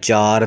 4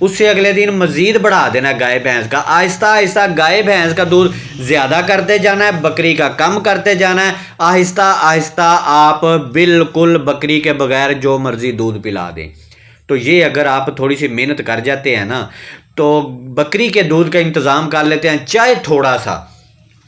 اس سے اگلے دن مزید بڑھا دینا گائے بھینس کا. آہستہ آہستہ گائے بھینس کا دودھ زیادہ کرتے جانا ہے, بکری کا کم کرتے جانا ہے. آہستہ آہستہ آپ بالکل بکری کے بغیر جو مرضی دودھ پلا دیں. تو یہ اگر آپ تھوڑی سی محنت کر جاتے ہیں نا, تو بکری کے دودھ کا انتظام کر لیتے ہیں چاہے تھوڑا سا,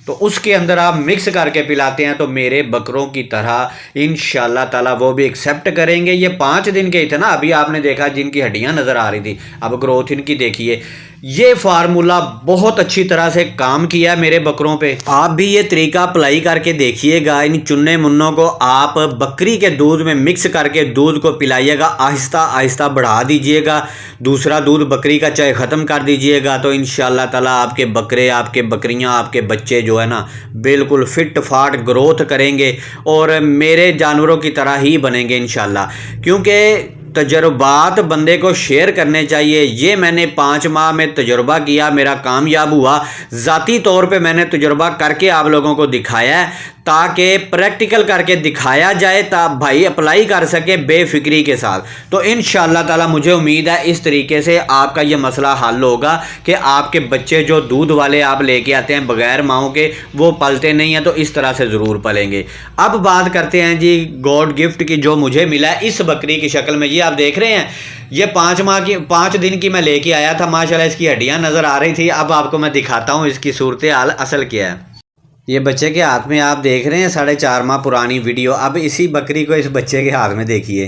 تو اس کے اندر آپ مکس کر کے پلاتے ہیں, تو میرے بکروں کی طرح انشاءاللہ تعالیٰ وہ بھی ایکسیپٹ کریں گے. یہ 5 دن کے ہی تھے نا, ابھی آپ نے دیکھا جن کی ہڈیاں نظر آ رہی تھی, اب گروتھ ان کی دیکھیے. یہ فارمولہ بہت اچھی طرح سے کام کیا میرے بکروں پہ. آپ بھی یہ طریقہ اپلائی کر کے دیکھیے گا. ان چنے منوں کو آپ بکری کے دودھ میں مکس کر کے دودھ کو پلائیے گا, آہستہ آہستہ بڑھا دیجئے گا. دوسرا دودھ بکری کا چائے ختم کر دیجئے گا, تو انشاءاللہ تعالیٰ آپ کے بکرے, آپ کے بکریاں, آپ کے بچے جو ہے نا بالکل فٹ فاٹ گروتھ کریں گے اور میرے جانوروں کی طرح ہی بنیں گے انشاءاللہ. کیونکہ تجربات بندے کو شیئر کرنے چاہیے. یہ میں نے 5 ماہ میں تجربہ کیا, میرا کامیاب ہوا. ذاتی طور پہ میں نے تجربہ کر کے آپ لوگوں کو دکھایا ہے, تاکہ پریکٹیکل کر کے دکھایا جائے, تا بھائی اپلائی کر سکے بے فکری کے ساتھ. تو انشاءاللہ تعالی مجھے امید ہے اس طریقے سے آپ کا یہ مسئلہ حل ہوگا کہ آپ کے بچے جو دودھ والے آپ لے کے آتے ہیں بغیر ماؤں کے, وہ پلتے نہیں ہیں, تو اس طرح سے ضرور پلیں گے. اب بات کرتے ہیں جی گاڈ گفٹ کی, جو مجھے ملا ہے اس بکری کی شکل میں. یہ آپ دیکھ رہے ہیں, یہ 5 دن کی میں لے کے آیا تھا. ماشاءاللہ اس کی ہڈیاں نظر آ رہی تھی. اب آپ کو میں دکھاتا ہوں اس کی صورتحال اصل کیا ہے. یہ بچے کے ہاتھ میں آپ دیکھ رہے ہیں 4.5 ماہ پرانی ویڈیو. اب اسی بکری کو اس بچے کے ہاتھ میں دیکھیے.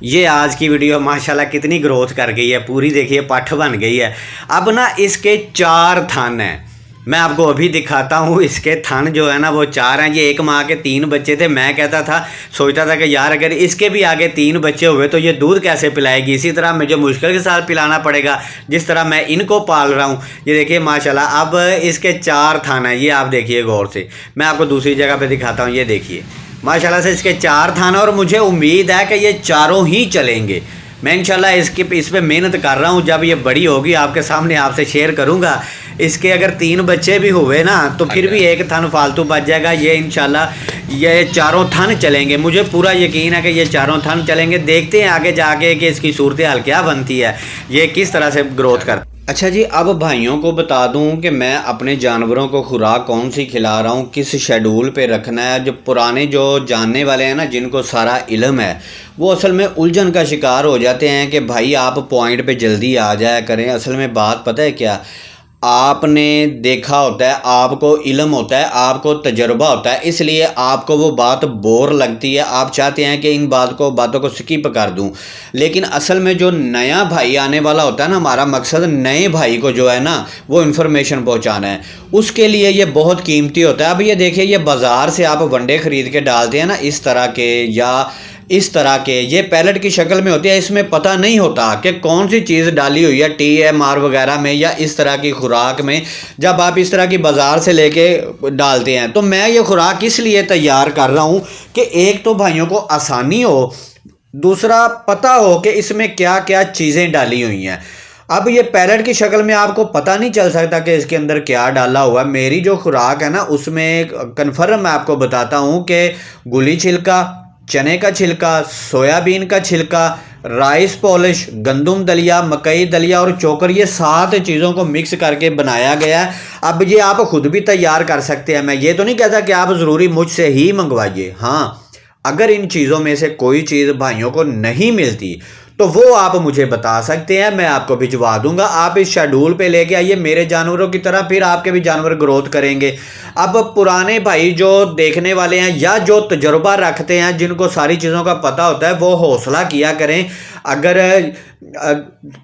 یہ آج کی ویڈیو ماشاءاللہ کتنی گروتھ کر گئی ہے, پوری دیکھیے پٹھ بن گئی ہے. اب نا اس کے 4 تھن ہیں, میں آپ کو ابھی دکھاتا ہوں. اس کے تھن جو ہے نا وہ 4 ہیں. یہ 1 ماہ کے 3 بچے تھے. میں کہتا تھا, سوچتا تھا کہ یار اگر اس کے بھی آگے 3 بچے ہوئے تو یہ دودھ کیسے پلائے گی. اسی طرح مجھے مشکل کے ساتھ پلانا پڑے گا جس طرح میں ان کو پال رہا ہوں. یہ دیکھیے ماشاءاللہ اب اس کے 4 تھن ہیں. یہ آپ دیکھیے غور سے. میں آپ کو دوسری جگہ پہ دکھاتا ہوں. یہ دیکھیے ماشاءاللہ سے اس کے 4 تھن ہیں, اور مجھے امید ہے کہ یہ چاروں ہی چلیں گے. میں انشاءاللہ اس پہ محنت کر رہا ہوں. جب یہ بڑی ہوگی آپ کے سامنے آپ سے شیئر کروں گا. اس کے اگر 3 بچے بھی ہوئے نا تو پھر بھی 1 تھن فالتو بچ جائے گا. یہ انشاءاللہ یہ 4 تھن چلیں گے. مجھے پورا یقین ہے کہ یہ 4 تھن چلیں گے. دیکھتے ہیں آگے جا کے کہ اس کی صورتحال کیا بنتی ہے, یہ کس طرح سے گروتھ کرتا ہے. اچھا جی, اب بھائیوں کو بتا دوں کہ میں اپنے جانوروں کو خوراک کون سی کھلا رہا ہوں, کس شیڈول پہ رکھنا ہے. جو پرانے جو جاننے والے ہیں نا, جن کو سارا علم ہے, وہ اصل میں الجھن کا شکار ہو جاتے ہیں کہ بھائی آپ پوائنٹ پہ جلدی آ جایا کریں. اصل میں بات پتہ ہے کیا, آپ نے دیکھا ہوتا ہے, آپ کو علم ہوتا ہے, آپ کو تجربہ ہوتا ہے, اس لیے آپ کو وہ بات بور لگتی ہے. آپ چاہتے ہیں کہ ان باتوں کو سکپ کر دوں. لیکن اصل میں جو نیا بھائی آنے والا ہوتا ہے نا, ہمارا مقصد نئے بھائی کو جو ہے نا وہ انفارمیشن پہنچانا ہے. اس کے لیے یہ بہت قیمتی ہوتا ہے. اب یہ دیکھیے, یہ بازار سے آپ ونڈے خرید کے ڈالتے ہیں نا اس طرح کے یا اس طرح کے, یہ پیلٹ کی شکل میں ہوتی ہے. اس میں پتہ نہیں ہوتا کہ کون سی چیز ڈالی ہوئی ہے TMR وغیرہ میں یا اس طرح کی خوراک میں. جب آپ اس طرح کی بازار سے لے کے ڈالتے ہیں, تو میں یہ خوراک اس لیے تیار کر رہا ہوں کہ ایک تو بھائیوں کو آسانی ہو, دوسرا پتہ ہو کہ اس میں کیا کیا چیزیں ڈالی ہوئی ہیں. اب یہ پیلٹ کی شکل میں آپ کو پتہ نہیں چل سکتا کہ اس کے اندر کیا ڈالا ہوا ہے. میری جو خوراک ہے نا, اس میں کنفرم میں آپ کو بتاتا ہوں کہ گلی چھلکا, چنے کا چھلکا, سویابین کا چھلکا, رائس پالش, گندم دلیا, مکئی دلیا اور چوکر, یہ 7 چیزوں کو مکس کر کے بنایا گیا ہے. اب یہ آپ خود بھی تیار کر سکتے ہیں. میں یہ تو نہیں کہتا کہ آپ ضروری مجھ سے ہی منگوائیے. ہاں, اگر ان چیزوں میں سے کوئی چیز بھائیوں کو نہیں ملتی تو وہ آپ مجھے بتا سکتے ہیں, میں آپ کو بھجوا دوں گا. آپ اس شیڈول پہ لے کے آئیے میرے جانوروں کی طرح, پھر آپ کے بھی جانور گروتھ کریں گے. اب پرانے بھائی جو دیکھنے والے ہیں یا جو تجربہ رکھتے ہیں, جن کو ساری چیزوں کا پتہ ہوتا ہے, وہ حوصلہ کیا کریں. اگر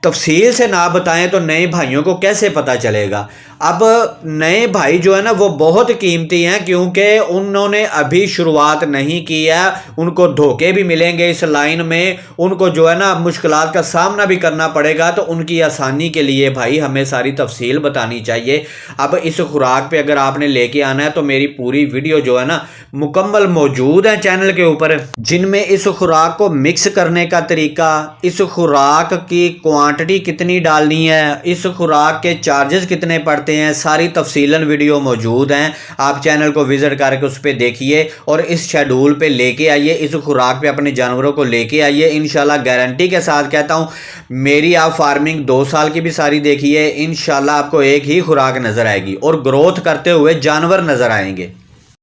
تفصیل سے نہ بتائیں تو نئے بھائیوں کو کیسے پتہ چلے گا. اب نئے بھائی جو ہے نا وہ بہت قیمتی ہیں, کیونکہ انہوں نے ابھی شروعات نہیں کی ہے. ان کو دھوکے بھی ملیں گے اس لائن میں, ان کو جو ہے نا مشکلات کا سامنا بھی کرنا پڑے گا. تو ان کی آسانی کے لیے بھائی ہمیں ساری تفصیل بتانی چاہیے. اب اس خوراک پہ اگر آپ نے لے کے آنا ہے تو میری پوری ویڈیو جو ہے نا مکمل موجود ہے چینل کے اوپر, جن میں اس خوراک کو مکس کرنے کا طریقہ, اس خوراک کی کوانٹٹی کتنی ڈالنی ہے, اس خوراک کے چارجز کتنے پڑتے کرتے ہیں ساری تفصیلاً ویڈیو موجود ہیں، آپ چینل کو وزٹ کر کے اس پہ دیکھیے اور اس شیڈول پہ لے کے آئیے، اس خوراک پہ اپنے جانوروں کو لے کے آئیے۔ انشاءاللہ گارنٹی کے ساتھ کہتا ہوں، میری آپ فارمنگ 2 سال کی بھی ساری دیکھیے، انشاءاللہ آپ کو ایک ہی خوراک نظر آئے گی اور گروتھ کرتے ہوئے جانور نظر آئیں گے۔